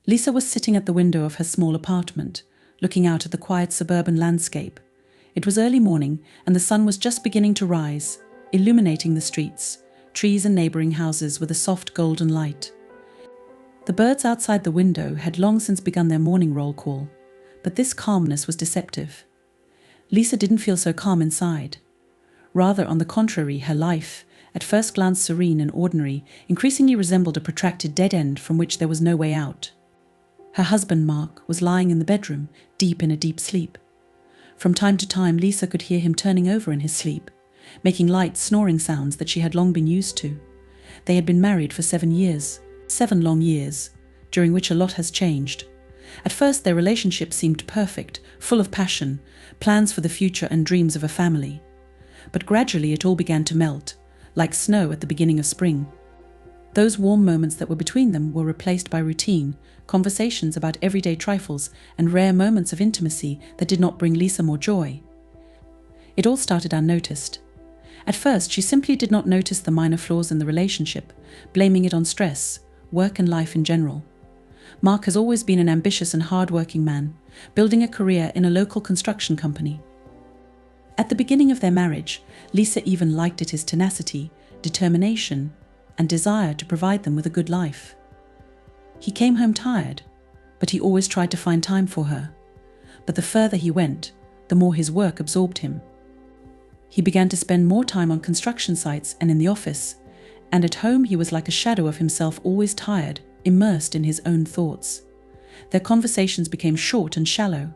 Lisa was sitting at the window of her small apartment, looking out at the quiet suburban landscape. It was early morning, and the sun was just beginning to rise, illuminating the streets, trees and neighboring houses with a soft golden light. The birds outside the window had long since begun their morning roll call, but this calmness was deceptive. Lisa didn't feel so calm inside. Rather, on the contrary, her life, at first glance serene and ordinary, increasingly resembled a protracted dead end from which there was no way out. Her husband, Mark, was lying in the bedroom, deep in a deep sleep. From time to time, Lisa could hear him turning over in his sleep, making light snoring sounds that she had long been used to. They had been married for 7 years, 7 long years, during which a lot has changed. At first, their relationship seemed perfect, full of passion, plans for the future and dreams of a family. But gradually it all began to melt, like snow at the beginning of spring. Those warm moments that were between them were replaced by routine, conversations about everyday trifles, and rare moments of intimacy that did not bring Lisa more joy. It all started unnoticed. At first, she simply did not notice the minor flaws in the relationship, blaming it on stress, work and life in general. Mark has always been an ambitious and hard-working man, building a career in a local construction company. At the beginning of their marriage, Lisa even liked his tenacity, determination, and desire to provide them with a good life. He came home tired, but he always tried to find time for her. But the further he went, the more his work absorbed him. He began to spend more time on construction sites and in the office, and at home he was like a shadow of himself, always tired, immersed in his own thoughts. Their conversations became short and shallow.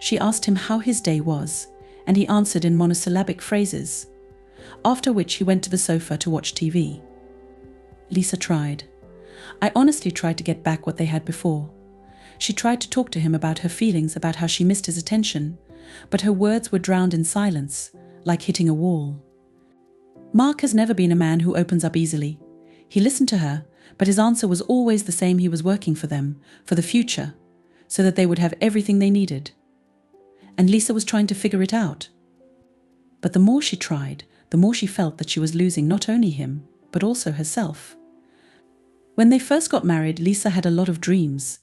She asked him how his day was, and he answered in monosyllabic phrases, after which he went to the sofa to watch TV. Lisa tried. I honestly tried to get back what they had before. She tried to talk to him about her feelings, about how she missed his attention, but her words were drowned in silence, like hitting a wall. Mark has never been a man who opens up easily. He listened to her, but his answer was always the same: he was working for them, for the future, so that they would have everything they needed. And Lisa was trying to figure it out. But the more she tried, the more she felt that she was losing not only him, but also herself. When they first got married, Lisa had a lot of dreams.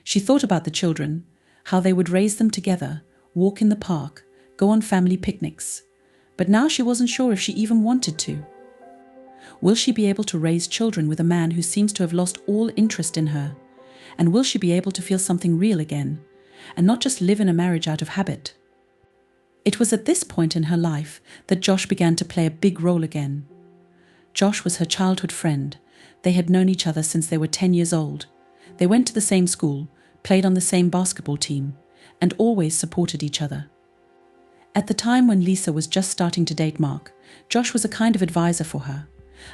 She thought about the children, how they would raise them together, walk in the park, go on family picnics. But now she wasn't sure if she even wanted to. Will she be able to raise children with a man who seems to have lost all interest in her? And will she be able to feel something real again, and not just live in a marriage out of habit? It was at this point in her life that Josh began to play a big role again. Josh was her childhood friend. They had known each other since they were 10 years old. They went to the same school, played on the same basketball team, and always supported each other. At the time when Lisa was just starting to date Mark, Josh was a kind of advisor for her,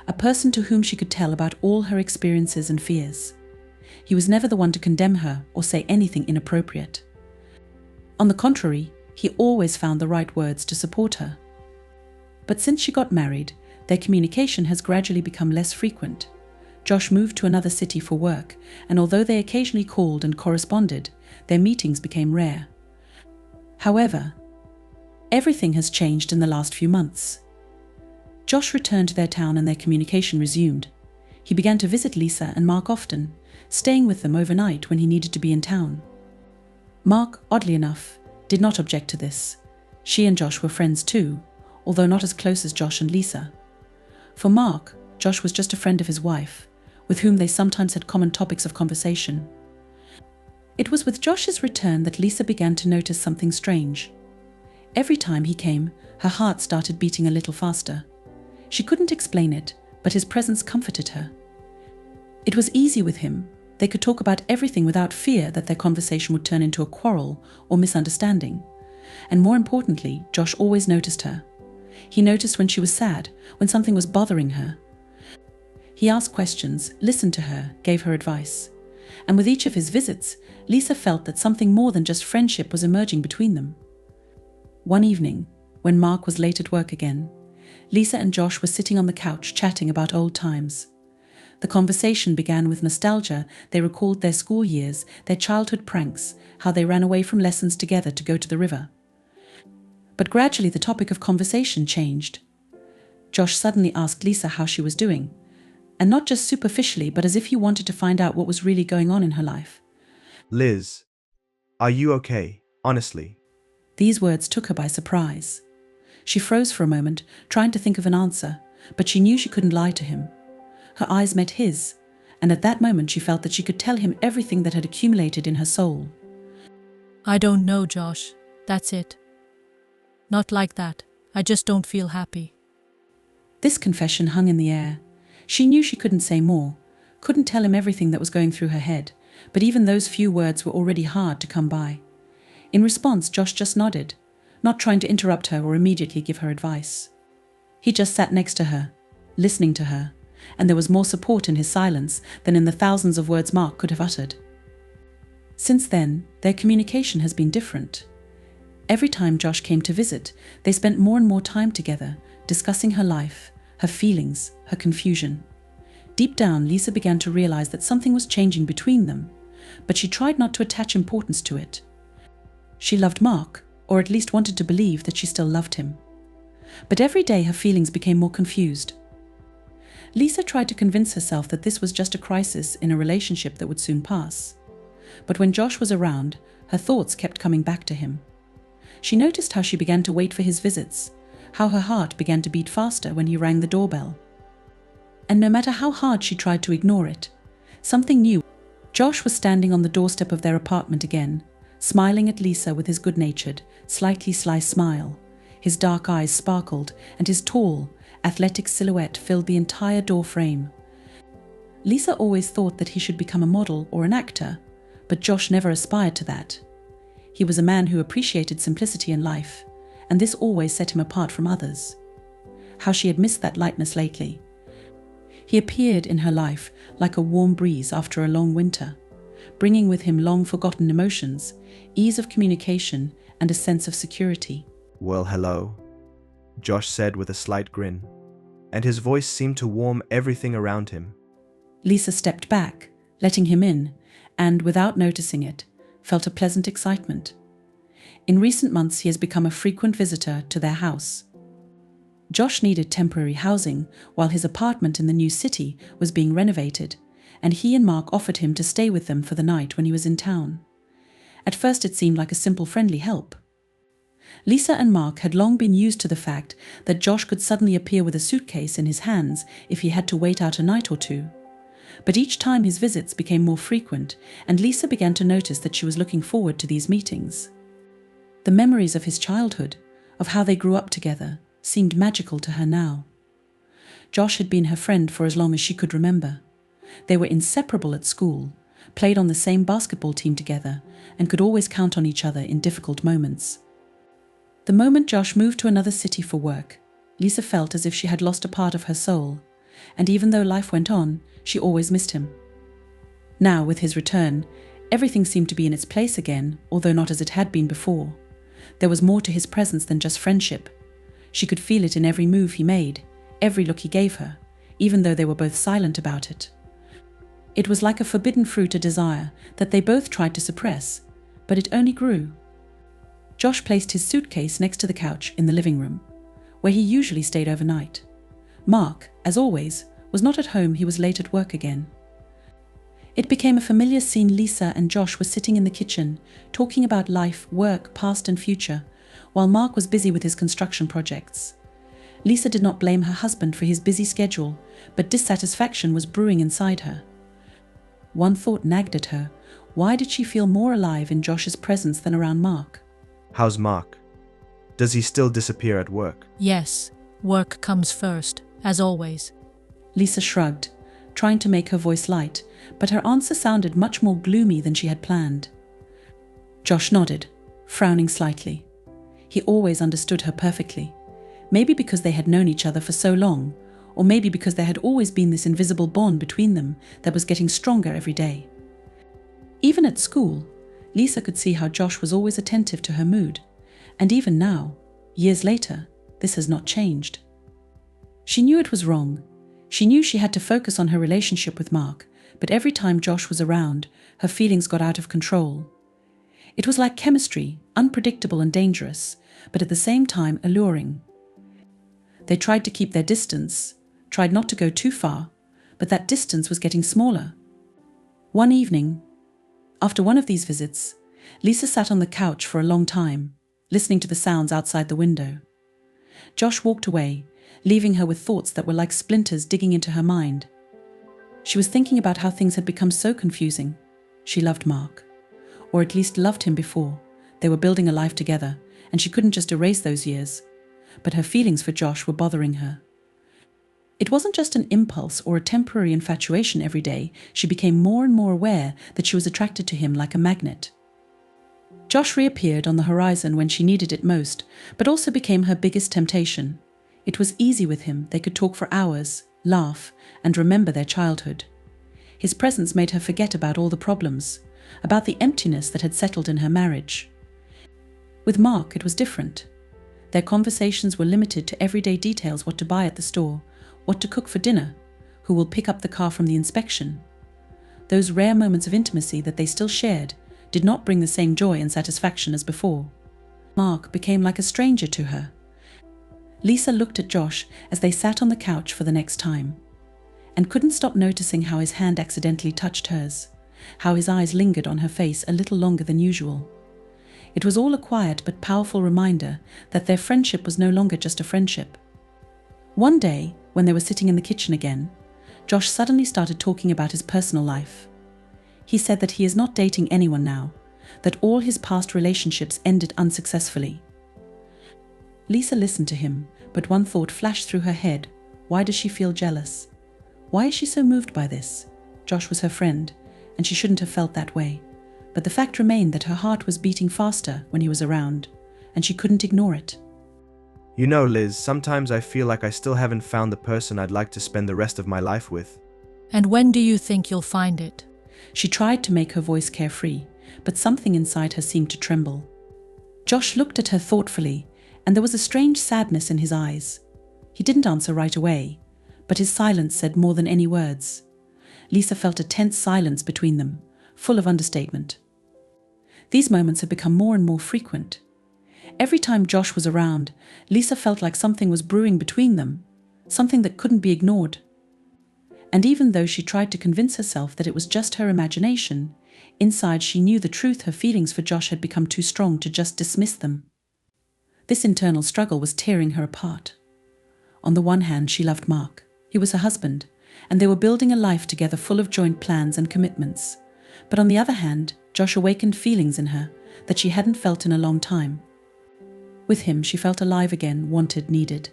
a person to whom she could tell about all her experiences and fears. He was never the one to condemn her or say anything inappropriate. On the contrary, he always found the right words to support her. But since she got married, their communication has gradually become less frequent. Josh moved to another city for work, and although they occasionally called and corresponded, their meetings became rare. However, everything has changed in the last few months. Josh returned to their town and their communication resumed. He began to visit Lisa and Mark often, staying with them overnight when he needed to be in town. Mark, oddly enough, did not object to this. She and Josh were friends too, although not as close as Josh and Lisa. For Mark, Josh was just a friend of his wife, with whom they sometimes had common topics of conversation. It was with Josh's return that Lisa began to notice something strange. Every time he came, her heart started beating a little faster. She couldn't explain it, but his presence comforted her. It was easy with him. They could talk about everything without fear that their conversation would turn into a quarrel or misunderstanding. And more importantly, Josh always noticed her. He noticed when she was sad, when something was bothering her. He asked questions, listened to her, gave her advice. And with each of his visits, Lisa felt that something more than just friendship was emerging between them. One evening, when Mark was late at work again, Lisa and Josh were sitting on the couch chatting about old times. The conversation began with nostalgia. They recalled their school years, their childhood pranks, how they ran away from lessons together to go to the river. But gradually the topic of conversation changed. Josh suddenly asked Lisa how she was doing, and not just superficially, but as if he wanted to find out what was really going on in her life. Liz, are you okay? Honestly. These words took her by surprise. She froze for a moment, trying to think of an answer, but she knew she couldn't lie to him. Her eyes met his, and at that moment she felt that she could tell him everything that had accumulated in her soul. I don't know, Josh. That's it. Not like that. I just don't feel happy. This confession hung in the air. She knew she couldn't say more, couldn't tell him everything that was going through her head, but even those few words were already hard to come by. In response, Josh just nodded, not trying to interrupt her or immediately give her advice. He just sat next to her, listening to her, and there was more support in his silence than in the thousands of words Mark could have uttered. Since then, their communication has been different. Every time Josh came to visit, they spent more and more time together, discussing her life, her feelings, her confusion. Deep down, Lisa began to realize that something was changing between them, but she tried not to attach importance to it. She loved Mark, or at least wanted to believe that she still loved him. But every day her feelings became more confused. Lisa tried to convince herself that this was just a crisis in a relationship that would soon pass. But when Josh was around, her thoughts kept coming back to him. She noticed how she began to wait for his visits, how her heart began to beat faster when he rang the doorbell. And no matter how hard she tried to ignore it, something new. Josh was standing on the doorstep of their apartment again, smiling at Lisa with his good-natured, slightly sly smile. His dark eyes sparkled, and his tall, athletic silhouette filled the entire door frame. Lisa always thought that he should become a model or an actor, but Josh never aspired to that. He was a man who appreciated simplicity in life, and this always set him apart from others. How she had missed that lightness lately. He appeared in her life like a warm breeze after a long winter, bringing with him long-forgotten emotions, ease of communication, and a sense of security. Well, hello, Josh said with a slight grin, and his voice seemed to warm everything around him. Lisa stepped back, letting him in, and, without noticing it, felt a pleasant excitement. In recent months, he has become a frequent visitor to their house. Josh needed temporary housing while his apartment in the new city was being renovated, and he and Mark offered him to stay with them for the night when he was in town. At first it seemed like a simple friendly help. Lisa and Mark had long been used to the fact that Josh could suddenly appear with a suitcase in his hands if he had to wait out a night or two. But each time his visits became more frequent, and Lisa began to notice that she was looking forward to these meetings. The memories of his childhood, of how they grew up together, seemed magical to her now. Josh had been her friend for as long as she could remember. They were inseparable at school, played on the same basketball team together, and could always count on each other in difficult moments. The moment Josh moved to another city for work, Lisa felt as if she had lost a part of her soul, and even though life went on, she always missed him. Now, with his return, everything seemed to be in its place again, although not as it had been before. There was more to his presence than just friendship. She could feel it in every move he made, every look he gave her, even though they were both silent about it. It was like a forbidden fruit, a desire that they both tried to suppress, but it only grew. Josh placed his suitcase next to the couch in the living room, where he usually stayed overnight. Mark, as always, was not at home. He was late at work again. It became a familiar scene. Lisa and Josh were sitting in the kitchen, talking about life, work, past and future, while Mark was busy with his construction projects. Lisa did not blame her husband for his busy schedule, but dissatisfaction was brewing inside her. One thought nagged at her. Why did she feel more alive in Josh's presence than around Mark? How's Mark? Does he still disappear at work? Yes, work comes first, as always. Lisa shrugged, trying to make her voice light, but her answer sounded much more gloomy than she had planned. Josh nodded, frowning slightly. He always understood her perfectly, maybe because they had known each other for so long, or maybe because there had always been this invisible bond between them that was getting stronger every day. Even at school, Lisa could see how Josh was always attentive to her mood, and even now, years later, this has not changed. She knew it was wrong. She knew she had to focus on her relationship with Mark, but every time Josh was around, her feelings got out of control. It was like chemistry, unpredictable and dangerous, but at the same time alluring. They tried to keep their distance, tried not to go too far, but that distance was getting smaller. One evening, after one of these visits, Lisa sat on the couch for a long time, listening to the sounds outside the window. Josh walked away, leaving her with thoughts that were like splinters digging into her mind. She was thinking about how things had become so confusing. She loved Mark, or at least loved him before. They were building a life together, and she couldn't just erase those years. But her feelings for Josh were bothering her. It wasn't just an impulse or a temporary infatuation every day. She became more and more aware that she was attracted to him like a magnet. Josh reappeared on the horizon when she needed it most, but also became her biggest temptation. It was easy with him. They could talk for hours, laugh, and remember their childhood. His presence made her forget about all the problems, about the emptiness that had settled in her marriage. With Mark, it was different. Their conversations were limited to everyday details: what to buy at the store, what to cook for dinner, who will pick up the car from the inspection. Those rare moments of intimacy that they still shared did not bring the same joy and satisfaction as before. Mark became like a stranger to her. Lisa looked at Josh as they sat on the couch for the next time, and couldn't stop noticing how his hand accidentally touched hers, how his eyes lingered on her face a little longer than usual. It was all a quiet but powerful reminder that their friendship was no longer just a friendship. One day, when they were sitting in the kitchen again, Josh suddenly started talking about his personal life. He said that he is not dating anyone now, that all his past relationships ended unsuccessfully. Lisa listened to him, but one thought flashed through her head. Why does she feel jealous? Why is she so moved by this? Josh was her friend, and she shouldn't have felt that way. But the fact remained that her heart was beating faster when he was around, and she couldn't ignore it. You know, Liz, sometimes I feel like I still haven't found the person I'd like to spend the rest of my life with. And when do you think you'll find it? She tried to make her voice carefree, but something inside her seemed to tremble. Josh looked at her thoughtfully, and there was a strange sadness in his eyes. He didn't answer right away, but his silence said more than any words. Lisa felt a tense silence between them, full of understatement. These moments had become more and more frequent. Every time Josh was around, Lisa felt like something was brewing between them, something that couldn't be ignored. And even though she tried to convince herself that it was just her imagination, inside she knew the truth: her feelings for Josh had become too strong to just dismiss them. This internal struggle was tearing her apart. On the one hand, she loved Mark. He was her husband, and they were building a life together full of joint plans and commitments. But on the other hand, Josh awakened feelings in her that she hadn't felt in a long time. With him, she felt alive again, wanted, needed.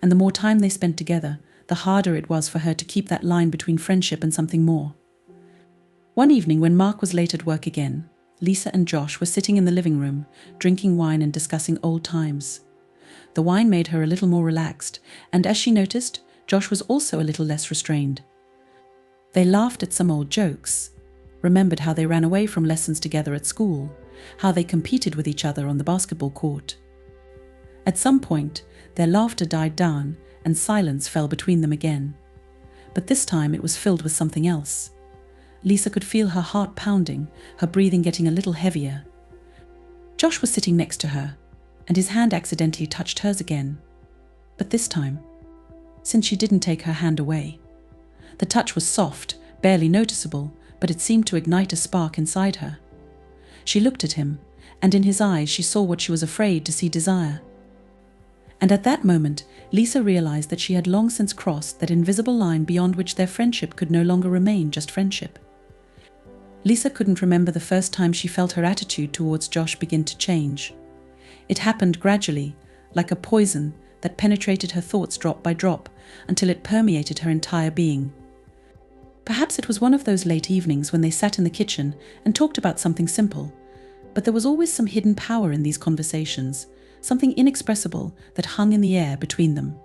And the more time they spent together, the harder it was for her to keep that line between friendship and something more. One evening, when Mark was late at work again, Lisa and Josh were sitting in the living room, drinking wine and discussing old times. The wine made her a little more relaxed, and as she noticed, Josh was also a little less restrained. They laughed at some old jokes, remembered how they ran away from lessons together at school, how they competed with each other on the basketball court. At some point, their laughter died down and silence fell between them again. But this time it was filled with something else. Lisa could feel her heart pounding, her breathing getting a little heavier. Josh was sitting next to her, and his hand accidentally touched hers again. But this time, since she didn't take her hand away. The touch was soft, barely noticeable, but it seemed to ignite a spark inside her. She looked at him, and in his eyes she saw what she was afraid to see: desire. And at that moment, Lisa realized that she had long since crossed that invisible line beyond which their friendship could no longer remain just friendship. Lisa couldn't remember the first time she felt her attitude towards Josh begin to change. It happened gradually, like a poison that penetrated her thoughts drop by drop until it permeated her entire being. Perhaps it was one of those late evenings when they sat in the kitchen and talked about something simple, but there was always some hidden power in these conversations, something inexpressible that hung in the air between them.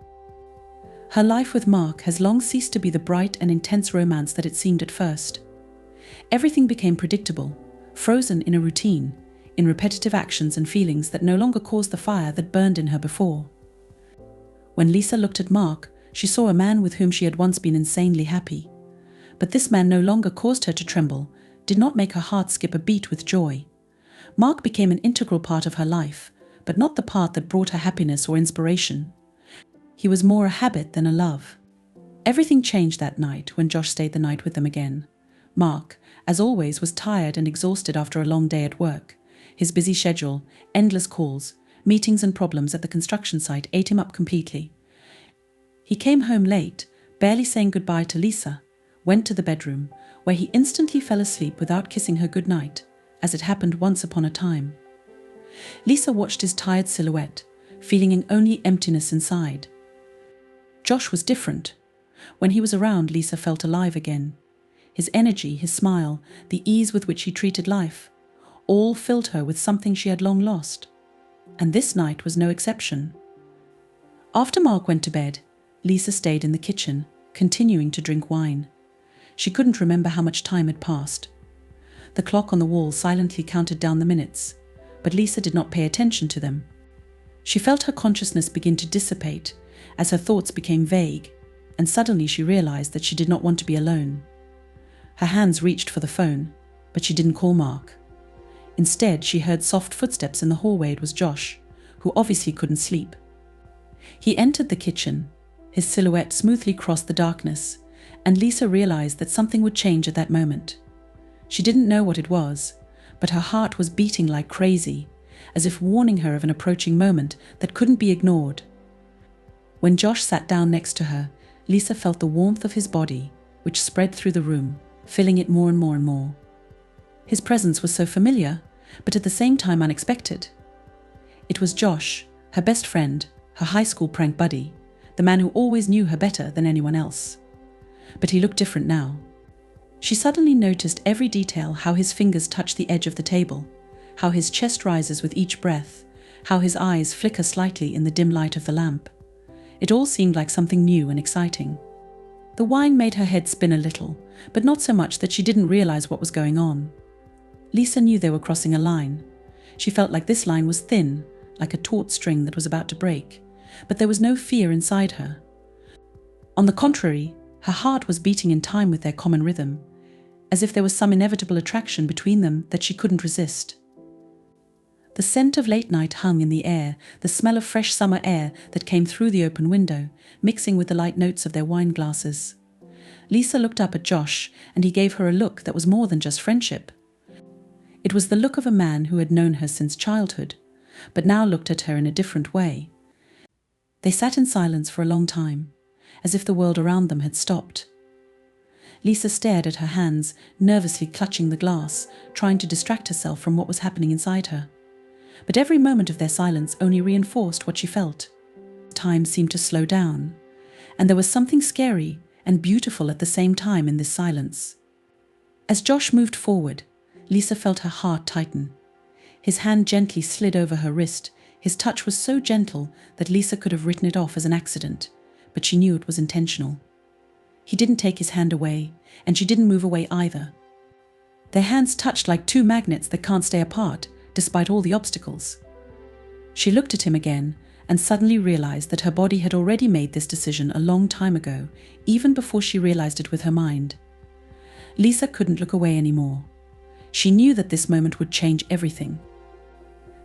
Her life with Mark has long ceased to be the bright and intense romance that it seemed at first. Everything became predictable, frozen in a routine, in repetitive actions and feelings that no longer caused the fire that burned in her before. When Lisa looked at Mark, she saw a man with whom she had once been insanely happy. But this man no longer caused her to tremble, did not make her heart skip a beat with joy. Mark became an integral part of her life, but not the part that brought her happiness or inspiration. He was more a habit than a love. Everything changed that night when Josh stayed the night with them again. Mark, as always, was tired and exhausted after a long day at work. His busy schedule, endless calls, meetings and problems at the construction site ate him up completely. He came home late, barely saying goodbye to Lisa, went to the bedroom, where he instantly fell asleep without kissing her goodnight, as it happened once upon a time. Lisa watched his tired silhouette, feeling only emptiness inside. Josh was different. When he was around, Lisa felt alive again. His energy, his smile, the ease with which he treated life, all filled her with something she had long lost. And this night was no exception. After Mark went to bed, Lisa stayed in the kitchen, continuing to drink wine. She couldn't remember how much time had passed. The clock on the wall silently counted down the minutes, but Lisa did not pay attention to them. She felt her consciousness begin to dissipate as her thoughts became vague, and suddenly she realized that she did not want to be alone. Her hands reached for the phone, but she didn't call Mark. Instead, she heard soft footsteps in the hallway. It was Josh, who obviously couldn't sleep. He entered the kitchen. His silhouette smoothly crossed the darkness, and Lisa realized that something would change at that moment. She didn't know what it was, but her heart was beating like crazy, as if warning her of an approaching moment that couldn't be ignored. When Josh sat down next to her, Lisa felt the warmth of his body, which spread through the room, filling it more and more and more. His presence was so familiar, but at the same time unexpected. It was Josh, her best friend, her high school prank buddy, the man who always knew her better than anyone else. But he looked different now. She suddenly noticed every detail: how his fingers touch the edge of the table, how his chest rises with each breath, how his eyes flicker slightly in the dim light of the lamp. It all seemed like something new and exciting. The wine made her head spin a little, but not so much that she didn't realize what was going on. Lisa knew they were crossing a line. She felt like this line was thin, like a taut string that was about to break, but there was no fear inside her. On the contrary, her heart was beating in time with their common rhythm, as if there was some inevitable attraction between them that she couldn't resist. The scent of late night hung in the air, the smell of fresh summer air that came through the open window, mixing with the light notes of their wine glasses. Lisa looked up at Josh, and he gave her a look that was more than just friendship. It was the look of a man who had known her since childhood, but now looked at her in a different way. They sat in silence for a long time, as if the world around them had stopped. Lisa stared at her hands, nervously clutching the glass, trying to distract herself from what was happening inside her. But every moment of their silence only reinforced what she felt. Time seemed to slow down, and there was something scary and beautiful at the same time in this silence. As Josh moved forward, Lisa felt her heart tighten. His hand gently slid over her wrist. His touch was so gentle that Lisa could have written it off as an accident, but she knew it was intentional. He didn't take his hand away, and she didn't move away either. Their hands touched like two magnets that can't stay apart, despite all the obstacles. She looked at him again, and suddenly realized that her body had already made this decision a long time ago, even before she realized it with her mind. Lisa couldn't look away anymore. She knew that this moment would change everything.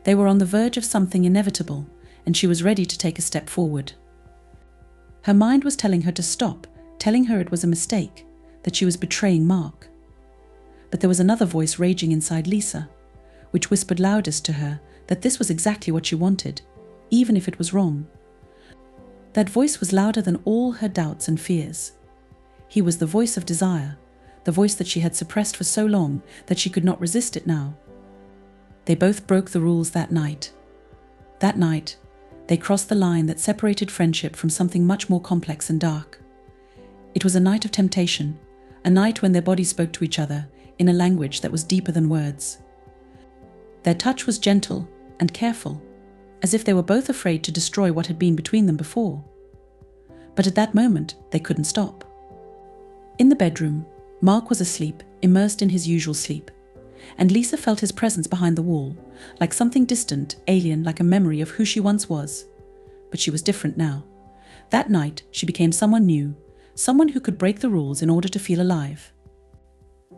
They were on the verge of something inevitable, and she was ready to take a step forward. Her mind was telling her to stop, telling her it was a mistake, that she was betraying Mark. But there was another voice raging inside Lisa, which whispered loudest to her that this was exactly what she wanted, even if it was wrong. That voice was louder than all her doubts and fears. He was the voice of desire, the voice that she had suppressed for so long that she could not resist it now. They both broke the rules that night. That night, they crossed the line that separated friendship from something much more complex and dark. It was a night of temptation, a night when their bodies spoke to each other in a language that was deeper than words. Their touch was gentle and careful, as if they were both afraid to destroy what had been between them before. But at that moment, they couldn't stop. In the bedroom, Mark was asleep, immersed in his usual sleep, and Lisa felt his presence behind the wall, like something distant, alien, like a memory of who she once was. But she was different now. That night, she became someone new, someone who could break the rules in order to feel alive.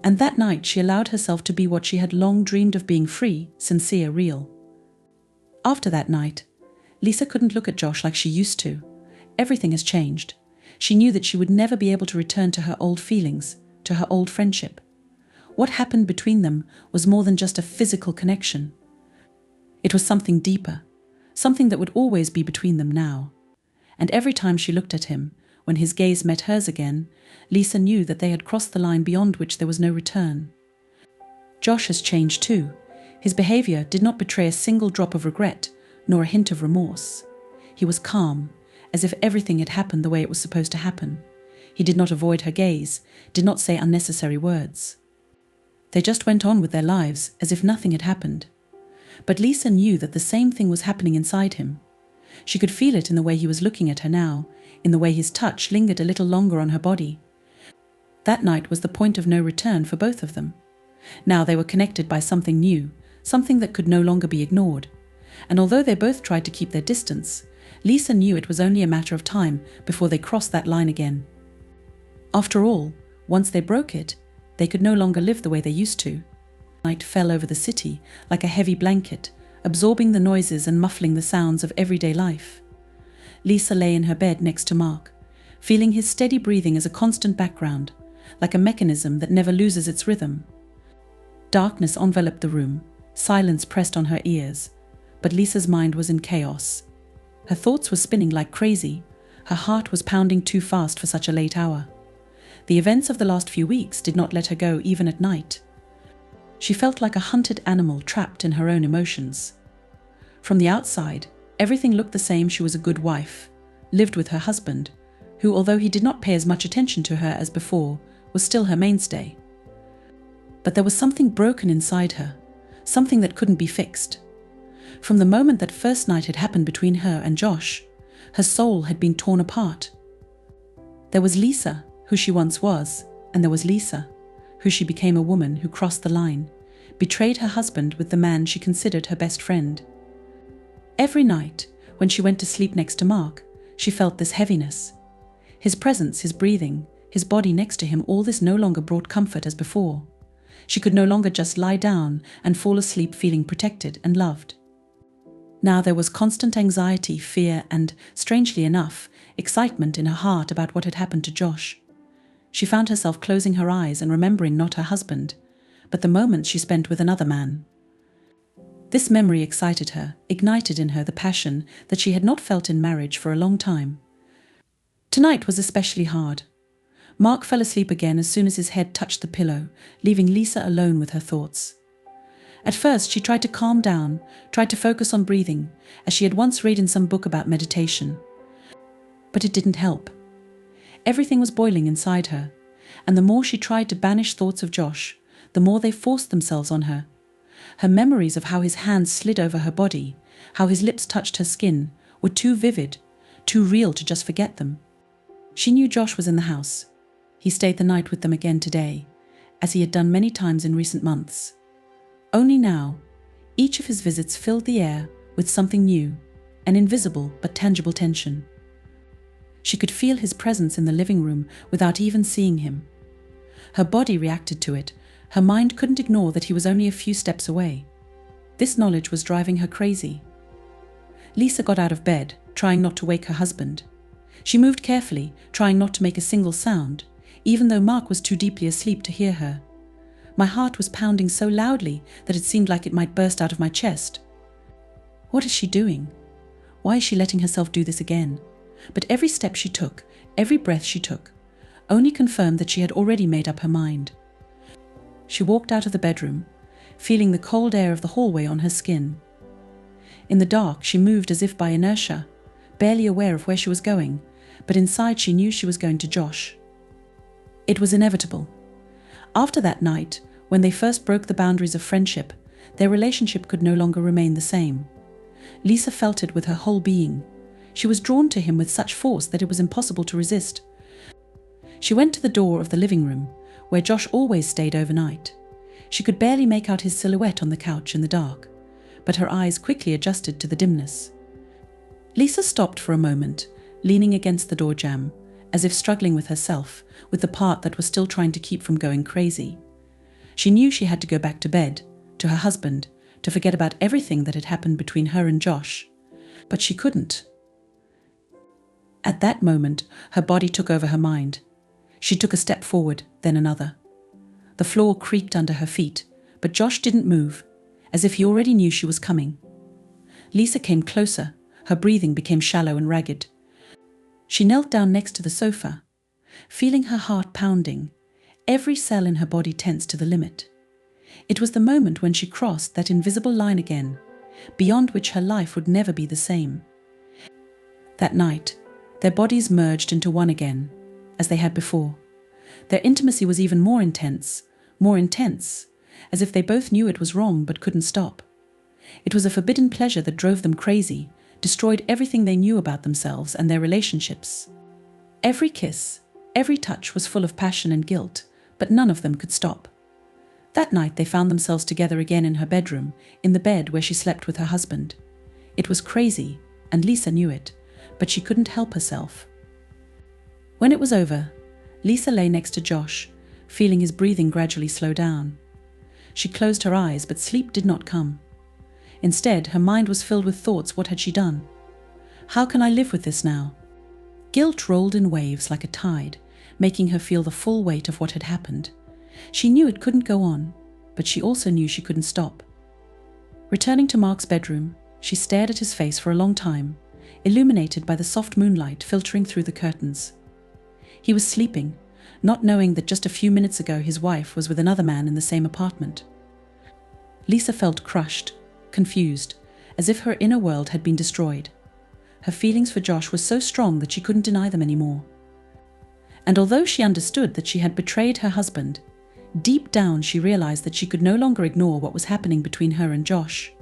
And that night, she allowed herself to be what she had long dreamed of being: free, sincere, real. After that night, Lisa couldn't look at Josh like she used to. Everything has changed. She knew that she would never be able to return to her old feelings, to her old friendship. What happened between them was more than just a physical connection. It was something deeper, something that would always be between them now. And every time she looked at him, when his gaze met hers again, Lisa knew that they had crossed the line beyond which there was no return. Josh has changed too. His behavior did not betray a single drop of regret, nor a hint of remorse. He was calm, as if everything had happened the way it was supposed to happen. He did not avoid her gaze, did not say unnecessary words. They just went on with their lives as if nothing had happened. But Lisa knew that the same thing was happening inside him. She could feel it in the way he was looking at her now, in the way his touch lingered a little longer on her body. That night was the point of no return for both of them. Now they were connected by something new, something that could no longer be ignored. And although they both tried to keep their distance, Lisa knew it was only a matter of time before they crossed that line again. After all, once they broke it, they could no longer live the way they used to. Night fell over the city like a heavy blanket, absorbing the noises and muffling the sounds of everyday life. Lisa lay in her bed next to Mark, feeling his steady breathing as a constant background, like a mechanism that never loses its rhythm. Darkness enveloped the room, silence pressed on her ears, but Lisa's mind was in chaos. Her thoughts were spinning like crazy, her heart was pounding too fast for such a late hour. The events of the last few weeks did not let her go even at night. She felt like a hunted animal trapped in her own emotions. From the outside, everything looked the same. She was a good wife, lived with her husband, who, although he did not pay as much attention to her as before, was still her mainstay. But there was something broken inside her, something that couldn't be fixed. From the moment that first night had happened between her and Josh, her soul had been torn apart. There was Lisa, who she once was, and there was Lisa, who she became, a woman who crossed the line, betrayed her husband with the man she considered her best friend. Every night, when she went to sleep next to Mark, she felt this heaviness. His presence, his breathing, his body next to him, all this no longer brought comfort as before. She could no longer just lie down and fall asleep feeling protected and loved. Now there was constant anxiety, fear, and, strangely enough, excitement in her heart about what had happened to Josh. She found herself closing her eyes and remembering not her husband, but the moments she spent with another man. This memory excited her, ignited in her the passion that she had not felt in marriage for a long time. Tonight was especially hard. Mark fell asleep again as soon as his head touched the pillow, leaving Lisa alone with her thoughts. At first she tried to calm down, tried to focus on breathing, as she had once read in some book about meditation. But it didn't help. Everything was boiling inside her, and the more she tried to banish thoughts of Josh, the more they forced themselves on her. Her memories of how his hands slid over her body, how his lips touched her skin, were too vivid, too real to just forget them. She knew Josh was in the house. He stayed the night with them again today, as he had done many times in recent months. Only now, each of his visits filled the air with something new, an invisible but tangible tension. She could feel his presence in the living room without even seeing him. Her body reacted to it. Her mind couldn't ignore that he was only a few steps away. This knowledge was driving her crazy. Lisa got out of bed, trying not to wake her husband. She moved carefully, trying not to make a single sound, even though Mark was too deeply asleep to hear her. My heart was pounding so loudly that it seemed like it might burst out of my chest. What is she doing? Why is she letting herself do this again? But every step she took, every breath she took, only confirmed that she had already made up her mind. She walked out of the bedroom, feeling the cold air of the hallway on her skin. In the dark, she moved as if by inertia, barely aware of where she was going, but inside she knew she was going to Josh. It was inevitable. After that night, when they first broke the boundaries of friendship, their relationship could no longer remain the same. Lisa felt it with her whole being. She was drawn to him with such force that it was impossible to resist. She went to the door of the living room, where Josh always stayed overnight. She could barely make out his silhouette on the couch in the dark, but her eyes quickly adjusted to the dimness. Lisa stopped for a moment, leaning against the door jamb, as if struggling with herself, with the part that was still trying to keep from going crazy. She knew she had to go back to bed, to her husband, to forget about everything that had happened between her and Josh. But she couldn't. At that moment, her body took over her mind. She took a step forward, then another. The floor creaked under her feet, but Josh didn't move, as if he already knew she was coming. Lisa came closer. Her breathing became shallow and ragged. She knelt down next to the sofa, feeling her heart pounding, every cell in her body tense to the limit. It was the moment when she crossed that invisible line again, beyond which her life would never be the same. That night, their bodies merged into one again, as they had before. Their intimacy was even more intense, as if they both knew it was wrong but couldn't stop. It was a forbidden pleasure that drove them crazy, destroyed everything they knew about themselves and their relationships. Every kiss, every touch was full of passion and guilt, but none of them could stop. That night they found themselves together again in her bedroom, in the bed where she slept with her husband. It was crazy, and Lisa knew it, but she couldn't help herself. When it was over, Lisa lay next to Josh, feeling his breathing gradually slow down. She closed her eyes, but sleep did not come. Instead, her mind was filled with thoughts. What had she done? How can I live with this now? Guilt rolled in waves like a tide, making her feel the full weight of what had happened. She knew it couldn't go on, but she also knew she couldn't stop. Returning to Mark's bedroom, she stared at his face for a long time, illuminated by the soft moonlight filtering through the curtains. He was sleeping, not knowing that just a few minutes ago his wife was with another man in the same apartment. Lisa felt crushed, confused, as if her inner world had been destroyed. Her feelings for Josh were so strong that she couldn't deny them anymore. And although she understood that she had betrayed her husband, deep down she realized that she could no longer ignore what was happening between her and Josh.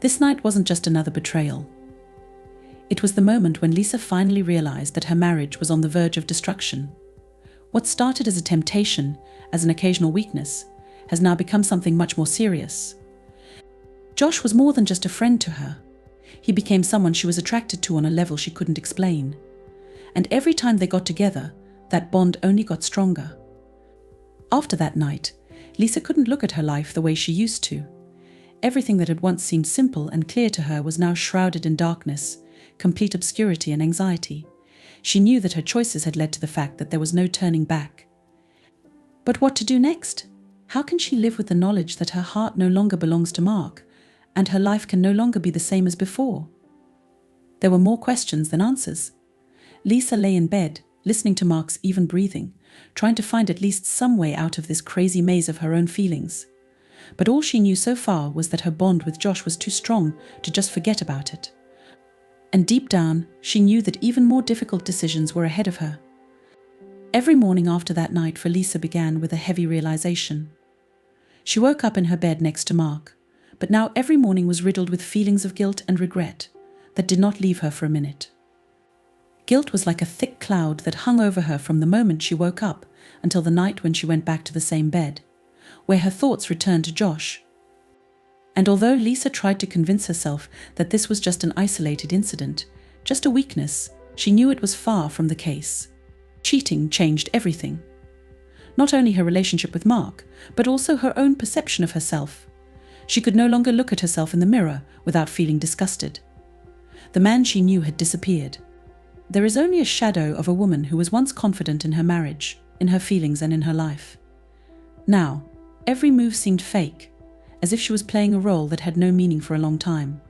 This night wasn't just another betrayal. It was the moment when Lisa finally realized that her marriage was on the verge of destruction. What started as a temptation, as an occasional weakness, has now become something much more serious. Josh was more than just a friend to her. He became someone she was attracted to on a level she couldn't explain. And every time they got together, that bond only got stronger. After that night, Lisa couldn't look at her life the way she used to. Everything that had once seemed simple and clear to her was now shrouded in darkness, complete obscurity and anxiety. She knew that her choices had led to the fact that there was no turning back. But what to do next? How can she live with the knowledge that her heart no longer belongs to Mark, and her life can no longer be the same as before? There were more questions than answers. Lisa lay in bed, listening to Mark's even breathing, trying to find at least some way out of this crazy maze of her own feelings. But all she knew so far was that her bond with Josh was too strong to just forget about it. And deep down, she knew that even more difficult decisions were ahead of her. Every morning after that night for Lisa began with a heavy realization. She woke up in her bed next to Mark, but now every morning was riddled with feelings of guilt and regret that did not leave her for a minute. Guilt was like a thick cloud that hung over her from the moment she woke up until the night when she went back to the same bed, where her thoughts returned to Josh. And although Lisa tried to convince herself that this was just an isolated incident, just a weakness, she knew it was far from the case. Cheating changed everything. Not only her relationship with Mark, but also her own perception of herself. She could no longer look at herself in the mirror without feeling disgusted. The man she knew had disappeared. There is only a shadow of a woman who was once confident in her marriage, in her feelings and in her life. Now, every move seemed fake, as if she was playing a role that had no meaning for a long time.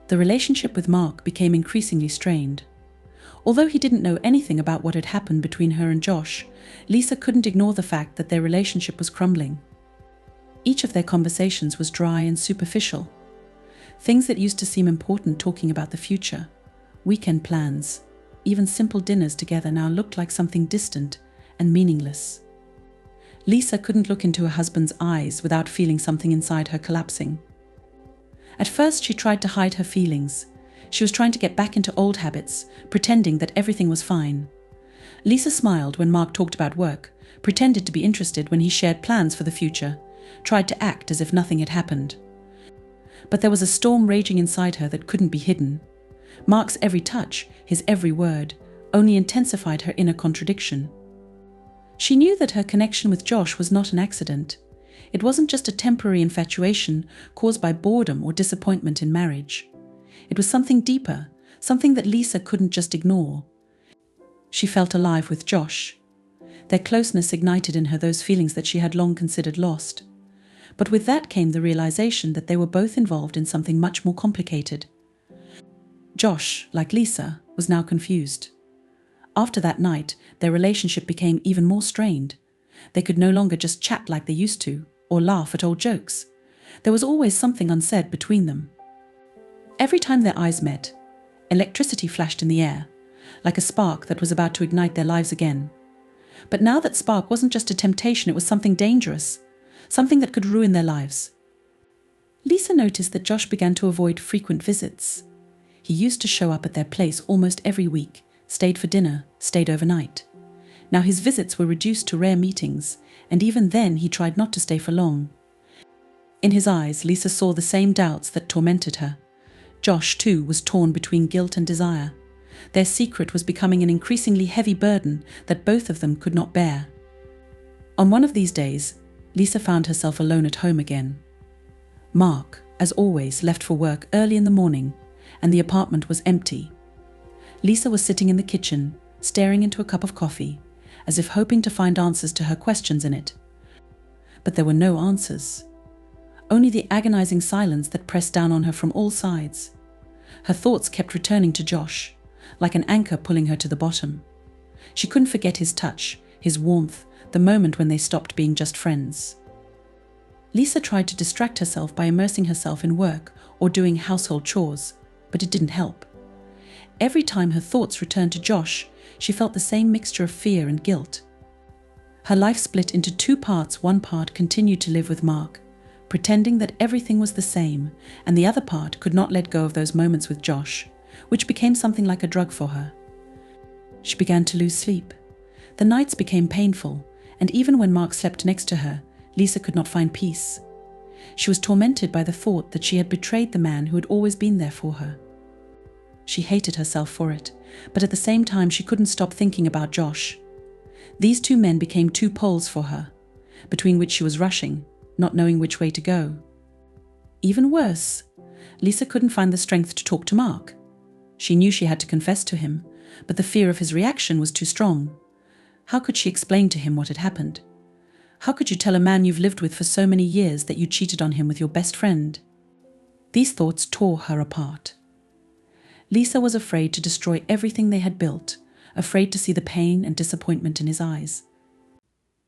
The relationship with Mark became increasingly strained. Although he didn't know anything about what had happened between her and Josh, Lisa couldn't ignore the fact that their relationship was crumbling. Each of their conversations was dry and superficial. Things that used to seem important, talking about the future, weekend plans, even simple dinners together, now looked like something distant and meaningless. Lisa couldn't look into her husband's eyes without feeling something inside her collapsing. At first, she tried to hide her feelings. She was trying to get back into old habits, pretending that everything was fine. Lisa smiled when Mark talked about work, pretended to be interested when he shared plans for the future, tried to act as if nothing had happened. But there was a storm raging inside her that couldn't be hidden. Mark's every touch, his every word, only intensified her inner contradiction. She knew that her connection with Josh was not an accident. It wasn't just a temporary infatuation caused by boredom or disappointment in marriage. It was something deeper, something that Lisa couldn't just ignore. She felt alive with Josh. Their closeness ignited in her those feelings that she had long considered lost. But with that came the realization that they were both involved in something much more complicated. Josh, like Lisa, was now confused. After that night, their relationship became even more strained. They could no longer just chat like they used to, or laugh at old jokes. There was always something unsaid between them. Every time their eyes met, electricity flashed in the air, like a spark that was about to ignite their lives again. But now that spark wasn't just a temptation, it was something dangerous, something that could ruin their lives. Lisa noticed that Josh began to avoid frequent visits. He used to show up at their place almost every week, stayed for dinner, stayed overnight. Now his visits were reduced to rare meetings, and even then he tried not to stay for long. In his eyes, Lisa saw the same doubts that tormented her. Josh, too, was torn between guilt and desire. Their secret was becoming an increasingly heavy burden that both of them could not bear. On one of these days, Lisa found herself alone at home again. Mark, as always, left for work early in the morning, and the apartment was empty. Lisa was sitting in the kitchen, staring into a cup of coffee, as if hoping to find answers to her questions in it. But there were no answers. Only the agonizing silence that pressed down on her from all sides. Her thoughts kept returning to Josh, like an anchor pulling her to the bottom. She couldn't forget his touch, his warmth, the moment when they stopped being just friends. Lisa tried to distract herself by immersing herself in work or doing household chores, but it didn't help. Every time her thoughts returned to Josh, she felt the same mixture of fear and guilt. Her life split into two parts. One part continued to live with Mark, pretending that everything was the same, and the other part could not let go of those moments with Josh, which became something like a drug for her. She began to lose sleep. The nights became painful, and even when Mark slept next to her, Lisa could not find peace. She was tormented by the thought that she had betrayed the man who had always been there for her. She hated herself for it, but at the same time she couldn't stop thinking about Josh. These two men became two poles for her, between which she was rushing, not knowing which way to go. Even worse, Lisa couldn't find the strength to talk to Mark. She knew she had to confess to him, but the fear of his reaction was too strong. How could she explain to him what had happened? How could you tell a man you've lived with for so many years that you cheated on him with your best friend? These thoughts tore her apart. Lisa was afraid to destroy everything they had built, afraid to see the pain and disappointment in his eyes.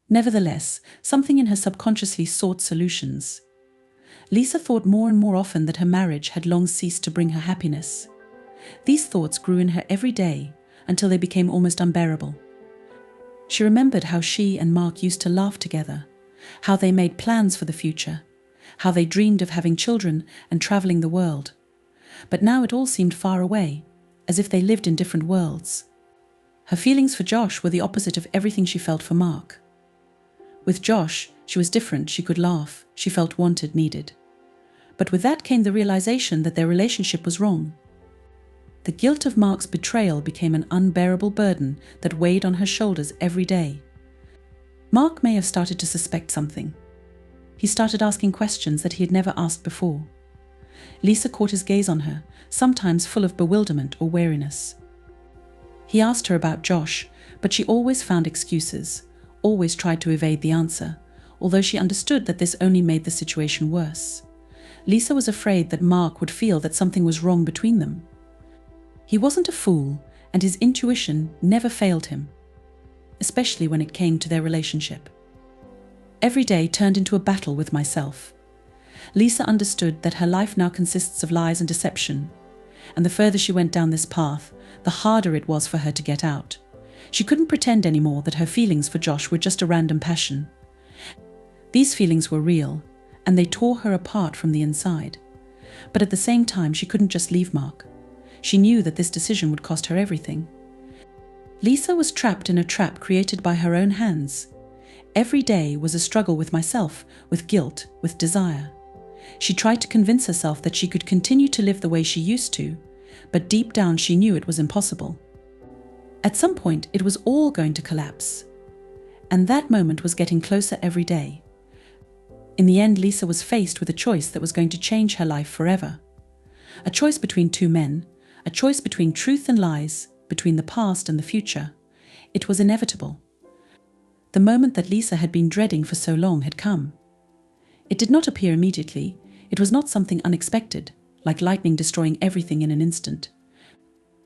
Nevertheless, something in her subconsciously sought solutions. Lisa thought more and more often that her marriage had long ceased to bring her happiness. These thoughts grew in her every day until they became almost unbearable. She remembered how she and Mark used to laugh together, how they made plans for the future, how they dreamed of having children and traveling the world. But now it all seemed far away, as if they lived in different worlds. Her feelings for Josh were the opposite of everything she felt for Mark. With Josh, she was different. She could laugh. She felt wanted, needed. But with that came the realization that their relationship was wrong. The guilt of Mark's betrayal became an unbearable burden that weighed on her shoulders every day. Mark may have started to suspect something. He started asking questions that he had never asked before. Lisa caught his gaze on her, sometimes full of bewilderment or wariness. He asked her about Josh, but she always found excuses, always tried to evade the answer, although she understood that this only made the situation worse. Lisa was afraid that Mark would feel that something was wrong between them. He wasn't a fool, and his intuition never failed him, especially when it came to their relationship. Every day turned into a battle with myself. Lisa understood that her life now consists of lies and deception, and the further she went down this path, the harder it was for her to get out. She couldn't pretend anymore that her feelings for Josh were just a random passion. These feelings were real, and they tore her apart from the inside. But at the same time, she couldn't just leave Mark. She knew that this decision would cost her everything. Lisa was trapped in a trap created by her own hands. Every day was a struggle with myself, with guilt, with desire. She tried to convince herself that she could continue to live the way she used to, but deep down she knew it was impossible. At some point, it was all going to collapse. And that moment was getting closer every day. In the end, Lisa was faced with a choice that was going to change her life forever. A choice between two men, a choice between truth and lies, between the past and the future. It was inevitable. The moment that Lisa had been dreading for so long had come. It did not appear immediately. It was not something unexpected, like lightning destroying everything in an instant.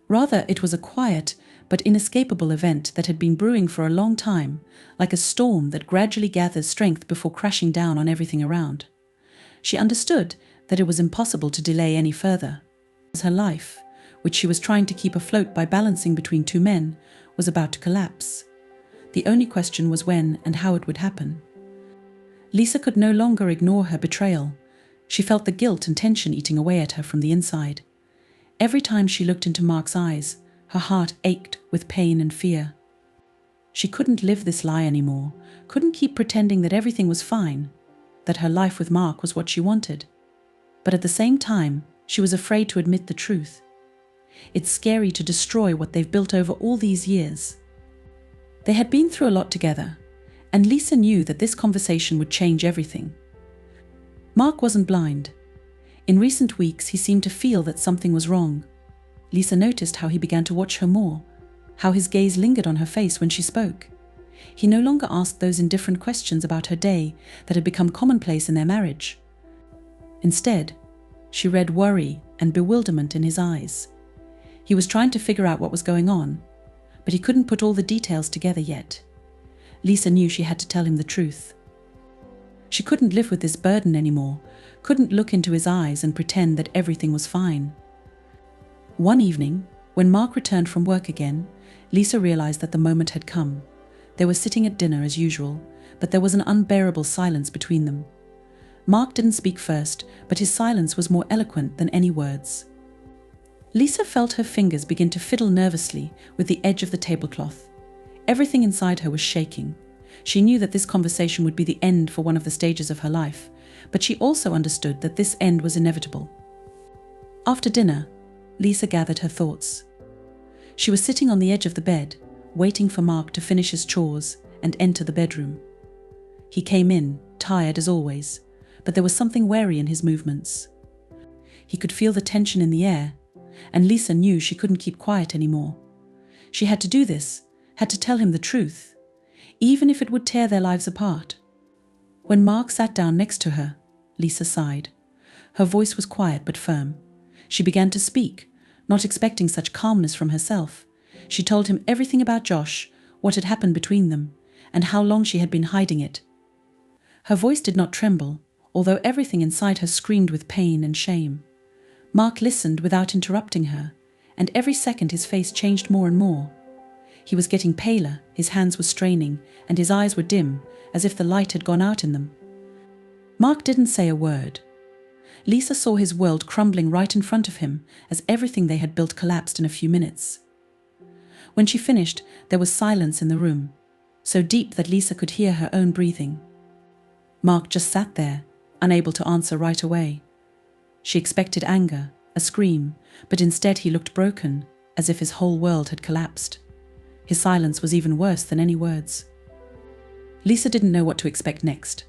Rather, it was a quiet but inescapable event that had been brewing for a long time, like a storm that gradually gathers strength before crashing down on everything around. She understood that it was impossible to delay any further. Her life, which she was trying to keep afloat by balancing between two men, was about to collapse. The only question was when and how it would happen. Lisa could no longer ignore her betrayal. She felt the guilt and tension eating away at her from the inside. Every time she looked into Mark's eyes, her heart ached with pain and fear. She couldn't live this lie anymore, couldn't keep pretending that everything was fine, that her life with Mark was what she wanted. But at the same time, she was afraid to admit the truth. It's scary to destroy what they've built over all these years. They had been through a lot together, and Lisa knew that this conversation would change everything. Mark wasn't blind. In recent weeks, he seemed to feel that something was wrong. Lisa noticed how he began to watch her more, how his gaze lingered on her face when she spoke. He no longer asked those indifferent questions about her day that had become commonplace in their marriage. Instead, she read worry and bewilderment in his eyes. He was trying to figure out what was going on, but he couldn't put all the details together yet. Lisa knew she had to tell him the truth. She couldn't live with this burden anymore, couldn't look into his eyes and pretend that everything was fine. One evening, when Mark returned from work again, Lisa realized that the moment had come. They were sitting at dinner as usual, but there was an unbearable silence between them. Mark didn't speak first, but his silence was more eloquent than any words. Lisa felt her fingers begin to fiddle nervously with the edge of the tablecloth. Everything inside her was shaking. She knew that this conversation would be the end for one of the stages of her life, but she also understood that this end was inevitable. After dinner, Lisa gathered her thoughts. She was sitting on the edge of the bed, waiting for Mark to finish his chores and enter the bedroom. He came in, tired as always, but there was something wary in his movements. He could feel the tension in the air, and Lisa knew she couldn't keep quiet anymore. She had to do this, had to tell him the truth, even if it would tear their lives apart. When Mark sat down next to her, Lisa sighed. Her voice was quiet but firm. She began to speak, not expecting such calmness from herself. She told him everything about Josh, what had happened between them, and how long she had been hiding it. Her voice did not tremble, although everything inside her screamed with pain and shame. Mark listened without interrupting her, and every second his face changed more and more. He was getting paler, his hands were straining, and his eyes were dim, as if the light had gone out in them. Mark didn't say a word. Lisa saw his world crumbling right in front of him as everything they had built collapsed in a few minutes. When she finished, there was silence in the room, so deep that Lisa could hear her own breathing. Mark just sat there, unable to answer right away. She expected anger, a scream, but instead he looked broken, as if his whole world had collapsed. His silence was even worse than any words. Lisa didn't know what to expect next.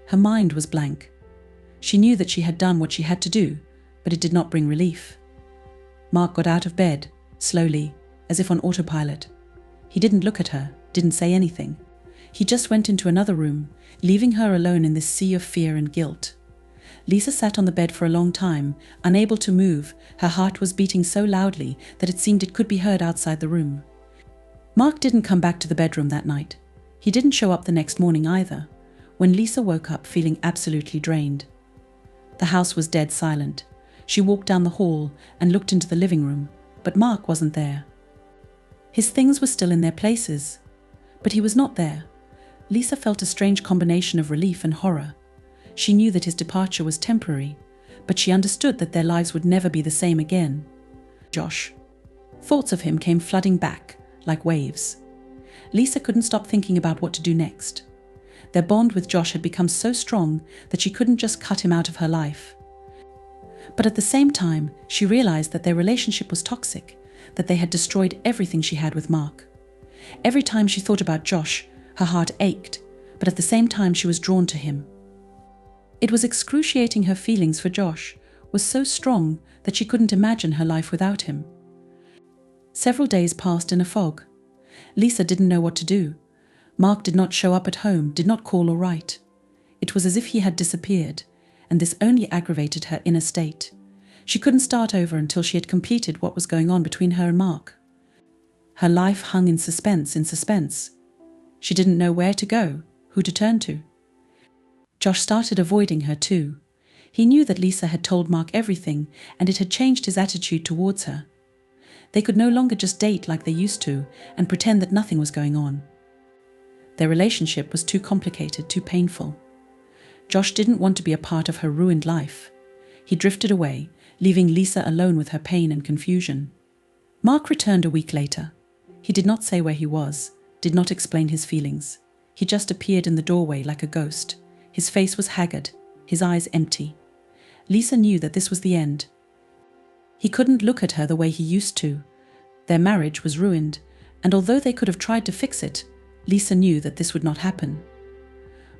Her mind was blank. She knew that she had done what she had to do, but it did not bring relief. Mark got out of bed, slowly, as if on autopilot. He didn't look at her, didn't say anything. He just went into another room, leaving her alone in this sea of fear and guilt. Lisa sat on the bed for a long time, unable to move. Her heart was beating so loudly that it seemed it could be heard outside the room. Mark didn't come back to the bedroom that night. He didn't show up the next morning either, when Lisa woke up feeling absolutely drained. The house was dead silent. She walked down the hall and looked into the living room, but Mark wasn't there. His things were still in their places, but he was not there. Lisa felt a strange combination of relief and horror. She knew that his departure was temporary, but she understood that their lives would never be the same again. Josh. Thoughts of him came flooding back, like waves. Lisa couldn't stop thinking about what to do next. Their bond with Josh had become so strong that she couldn't just cut him out of her life. But at the same time, she realized that their relationship was toxic, that they had destroyed everything she had with Mark. Every time she thought about Josh, her heart ached, but at the same time she was drawn to him. It was excruciating her feelings for Josh, was so strong that she couldn't imagine her life without him. Several days passed in a fog. Lisa didn't know what to do. Mark did not show up at home, did not call or write. It was as if he had disappeared, and this only aggravated her inner state. She couldn't start over until she had completed what was going on between her and Mark. Her life hung in suspense. She didn't know where to go, who to turn to. Josh started avoiding her too. He knew that Lisa had told Mark everything, and it had changed his attitude towards her. They could no longer just date like they used to and pretend that nothing was going on. Their relationship was too complicated, too painful. Josh didn't want to be a part of her ruined life. He drifted away, leaving Lisa alone with her pain and confusion. Mark returned a week later. He did not say where he was, did not explain his feelings. He just appeared in the doorway like a ghost. His face was haggard, his eyes empty. Lisa knew that this was the end. He couldn't look at her the way he used to. Their marriage was ruined, and although they could have tried to fix it, Lisa knew that this would not happen.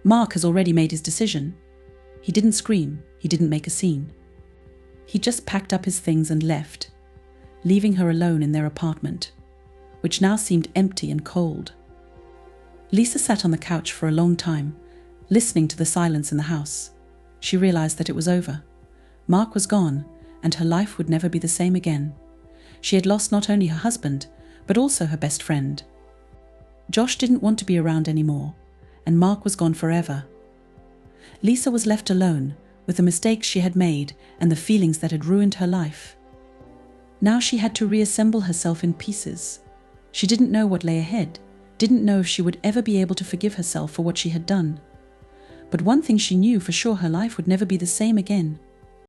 Mark has already made his decision. He didn't scream, he didn't make a scene. He just packed up his things and left, leaving her alone in their apartment, which now seemed empty and cold. Lisa sat on the couch for a long time, listening to the silence in the house. She realized that it was over. Mark was gone, and her life would never be the same again. She had lost not only her husband, but also her best friend. Josh didn't want to be around anymore, and Mark was gone forever. Lisa was left alone, with the mistakes she had made and the feelings that had ruined her life. Now she had to reassemble herself in pieces. She didn't know what lay ahead, didn't know if she would ever be able to forgive herself for what she had done. But one thing she knew for sure: her life would never be the same again.